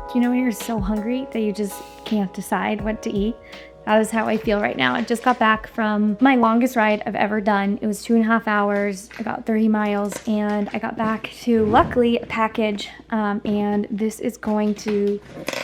Do you know when you're so hungry that you just can't decide what to eat? That is how I feel right now. I just got back from my longest ride I've ever done. It was 2.5 hours, about 30 miles, and I got back to, luckily, a package, and this is going to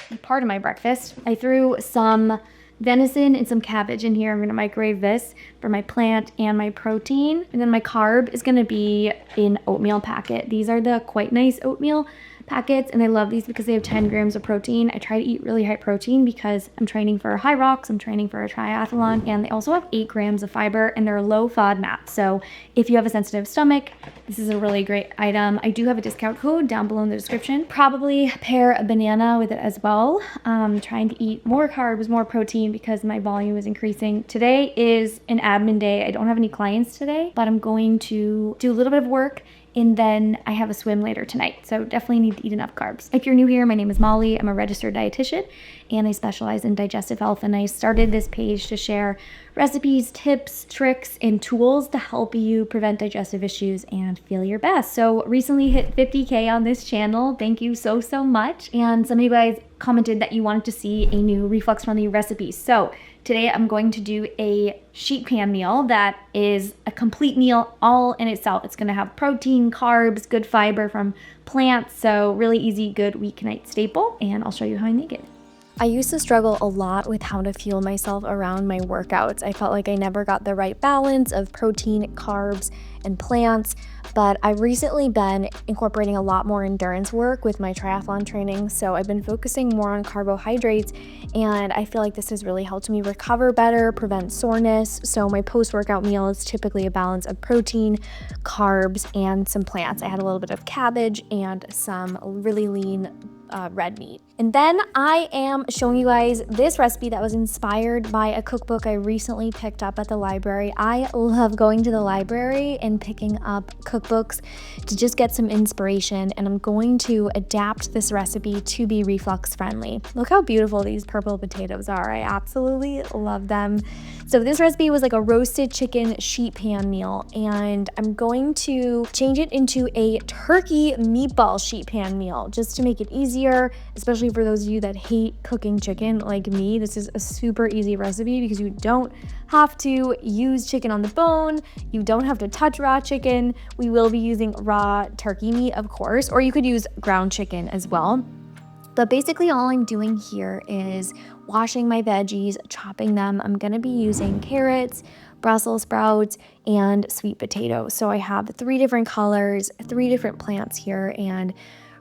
be part of my breakfast. I threw some venison and some cabbage in here. I'm gonna microwave this for my plant and my protein. And then my carb is gonna be an oatmeal packet. These are the Quite Nice oatmeal packets, and I love these because they have 10 grams of protein. I try to eat really high protein because I'm training for Highrocks, I'm training for a triathlon, and they also have 8 grams of fiber, and they're low FODMAP. So if you have a sensitive stomach, this is a really great item. I do have a discount code down below in the description. Probably pair a banana with it as well. Trying to eat more carbs, more protein because my volume is increasing. Today is an admin day. I don't have any clients today, but I'm going to do a little bit of work, and then I have a swim later tonight. So definitely need to eat enough carbs. If you're new here, my name is Molly. I'm a registered dietitian and I specialize in digestive health. And I started this page to share recipes, tips, tricks, and tools to help you prevent digestive issues and feel your best. So recently hit 50K on this channel. Thank you so much. And some of you guys commented that you wanted to see a new reflux-friendly recipe. So today I'm going to do a sheet pan meal that is a complete meal all in itself. It's gonna have protein, carbs, good fiber from plants, so really easy, good weeknight staple, and I'll show you how I make it. I used to struggle a lot with how to fuel myself around my workouts. I felt like I never got the right balance of protein, carbs, and plants, but I've recently been incorporating a lot more endurance work with my triathlon training, so I've been focusing more on carbohydrates, and I feel like this has really helped me recover better, prevent soreness. So my post-workout meal is typically a balance of protein, carbs, and some plants. I had a little bit of cabbage and some really lean red meat. And then I am showing you guys this recipe that was inspired by a cookbook I recently picked up at the library. I love going to the library and picking up cookbooks to just get some inspiration, and I'm going to adapt this recipe to be reflux friendly. Look how beautiful these purple potatoes are. I absolutely love them. So this recipe was like a roasted chicken sheet pan meal, and I'm going to change it into a turkey meatball sheet pan meal just to make it easier, especially for those of you that hate cooking chicken like me. This is a super easy recipe because you don't have to use chicken on the bone. You don't have to touch raw chicken. We will be using raw turkey meat, of course, or you could use ground chicken as well. But basically all I'm doing here is washing my veggies, chopping them. I'm gonna be using carrots, Brussels sprouts, and sweet potatoes. So I have 3 different colors, 3 different plants here, and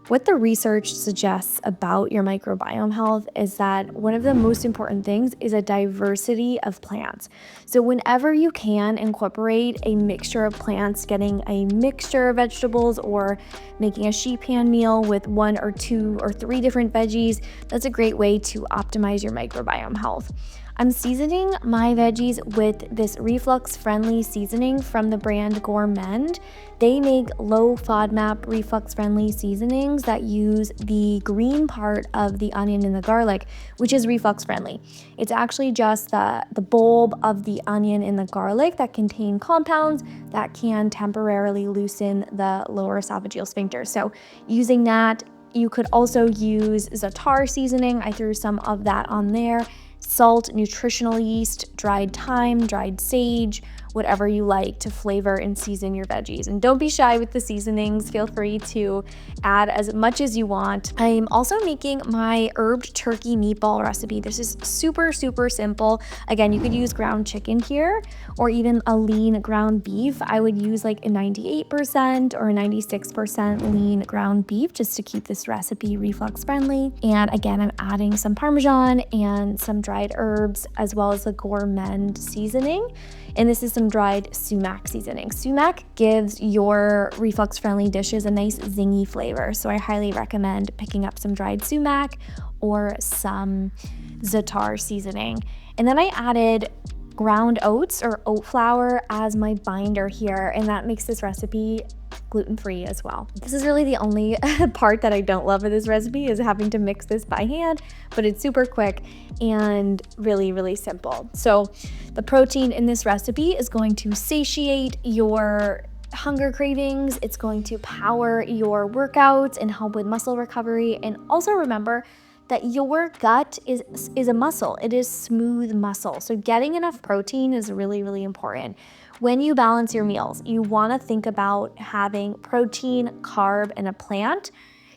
what the research suggests about your microbiome health is that one of the most important things is a diversity of plants. So whenever you can incorporate a mixture of plants, getting a mixture of vegetables or making a sheet pan meal with 1 or 2 or 3 different veggies, that's a great way to optimize your microbiome health. I'm seasoning my veggies with this reflux-friendly seasoning from the brand Gourmend. They make low FODMAP reflux-friendly seasonings that use the green part of the onion and the garlic, which is reflux-friendly. It's actually just the bulb of the onion and the garlic that contain compounds that can temporarily loosen the lower esophageal sphincter. So using that, you could also use za'atar seasoning. I threw some of that on there. Salt, nutritional yeast, dried thyme, dried sage, whatever you like to flavor and season your veggies. And don't be shy with the seasonings. Feel free to add as much as you want. I'm also making my herbed turkey meatball recipe. This is super simple. Again, you could use ground chicken here or even a lean ground beef. I would use like a 98% or a 96% lean ground beef just to keep this recipe reflux friendly. And again, I'm adding some Parmesan and some dried herbs as well as the Gourmend seasoning. And this is some dried sumac seasoning. Sumac gives your reflux-friendly dishes a nice zingy flavor, so I highly recommend picking up some dried sumac or some za'atar seasoning. And then I added ground oats or oat flour as my binder here, and that makes this recipe gluten-free as well. This is really the only part that I don't love of this recipe is having to mix this by hand, but it's super quick and really simple. So the protein in this recipe is going to satiate your hunger cravings. It's going to power your workouts and help with muscle recovery. And also remember that your gut is a muscle. It is smooth muscle. So getting enough protein is really, really important. When you balance your meals, you want to think about having protein, carb, and a plant.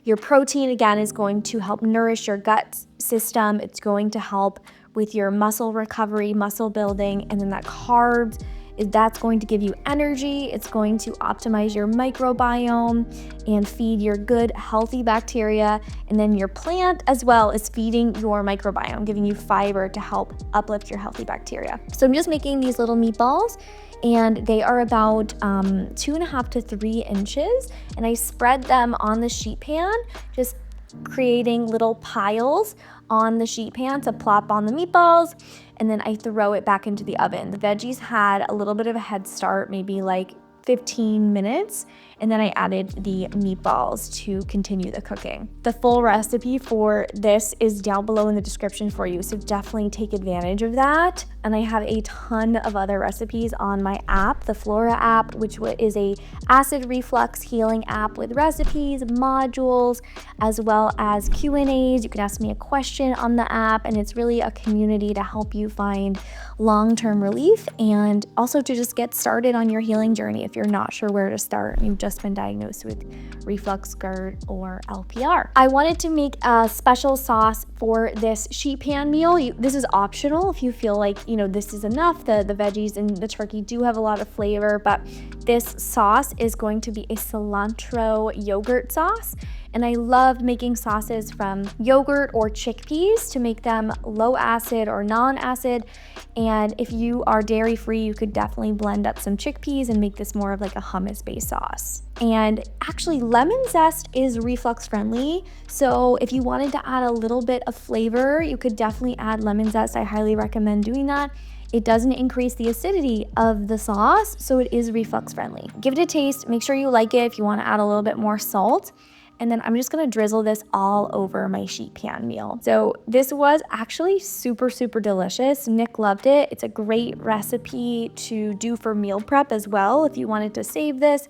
Your protein, again, is going to help nourish your gut system. It's going to help with your muscle recovery, muscle building, and then that carbs, that's going to give you energy. It's going to optimize your microbiome and feed your good, healthy bacteria. And then your plant as well is feeding your microbiome, giving you fiber to help uplift your healthy bacteria. So I'm just making these little meatballs, and they are about 2.5 to 3 inches. And I spread them on the sheet pan, just creating little piles on the sheet pan to plop on the meatballs, and then I throw it back into the oven. The veggies had a little bit of a head start, maybe like 15 minutes, and then I added the meatballs to continue the cooking. The full recipe for this is down below in the description for you, so definitely take advantage of that. And I have a ton of other recipes on my app, the Flora app, which is a acid reflux healing app with recipes, modules, as well as Q&As. You can ask me a question on the app, and it's really a community to help you find long-term relief and also to just get started on your healing journey if you're not sure where to start and you've just been diagnosed with reflux, GERD, or LPR. I wanted to make a special sauce for this sheet pan meal. This is optional if you feel like, this is enough. The veggies and the turkey do have a lot of flavor, but this sauce is going to be a cilantro yogurt sauce. And I love making sauces from yogurt or chickpeas to make them low acid or non-acid. And if you are dairy free, you could definitely blend up some chickpeas and make this more of like a hummus-based sauce. And actually, lemon zest is reflux friendly. So if you wanted to add a little bit of flavor, you could definitely add lemon zest. I highly recommend doing that. It doesn't increase the acidity of the sauce, so it is reflux friendly. Give it a taste. Make sure you like it if you want to add a little bit more salt. And then I'm just gonna drizzle this all over my sheet pan meal. So this was actually super, super delicious. Nick loved it. It's a great recipe to do for meal prep as well if you wanted to save this.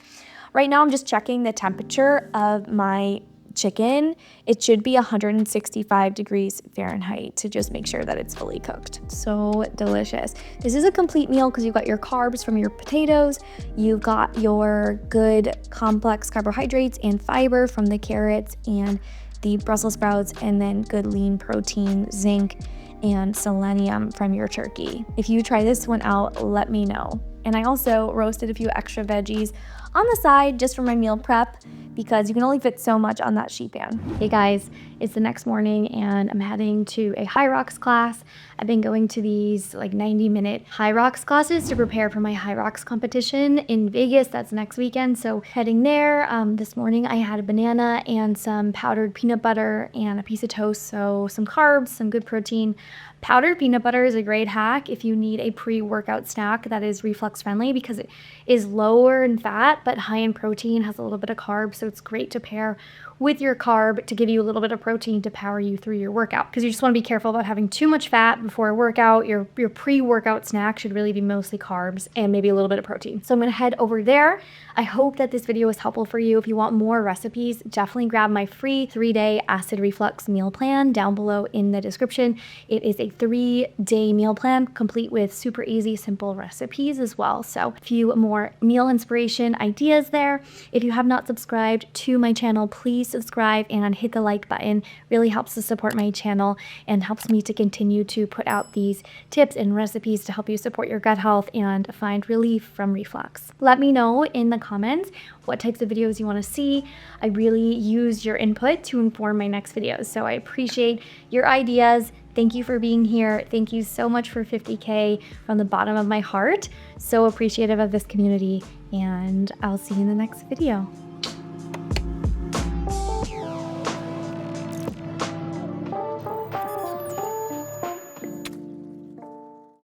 Right now I'm just checking the temperature of my chicken. It should be 165 degrees Fahrenheit to just make sure that it's fully cooked. So delicious. This is a complete meal because you've got your carbs from your potatoes, you've got your good complex carbohydrates and fiber from the carrots and the Brussels sprouts, and then good lean protein, zinc, and selenium from your turkey. If you try this one out, let me know. And I also roasted a few extra veggies on the side just for my meal prep because you can only fit so much on that sheet pan. Hey guys, it's the next morning and I'm heading to a Highrocks class. I've been going to these like 90-minute Highrocks classes to prepare for my Highrocks competition in Vegas. That's next weekend. So heading there. This morning I had a banana and some powdered peanut butter and a piece of toast. So some carbs, some good protein. Powdered peanut butter is a great hack if you need a pre-workout snack that is reflux friendly because it is lower in fat but high in protein, has a little bit of carbs. So it's great to pair with your carb to give you a little bit of protein to power you through your workout, because you just want to be careful about having too much fat before a workout. Your pre-workout snack should really be mostly carbs and maybe a little bit of protein. So I'm going to head over there. I hope that this video was helpful for you. If you want more recipes, definitely grab my free 3-day acid reflux meal plan down below in the description. It is a 3-day meal plan complete with super easy, simple recipes as well. So a few more meal inspiration ideas there. If you have not subscribed to my channel, please subscribe and hit the like button. Really helps to support my channel and helps me to continue to put out these tips and recipes to help you support your gut health and find relief from reflux. Let me know in the comments what types of videos you want to see. I really use your input to inform my next videos, so I appreciate your ideas. Thank you for being here. Thank you so much for 50K from the bottom of my heart. So appreciative of this community, and I'll see you in the next video.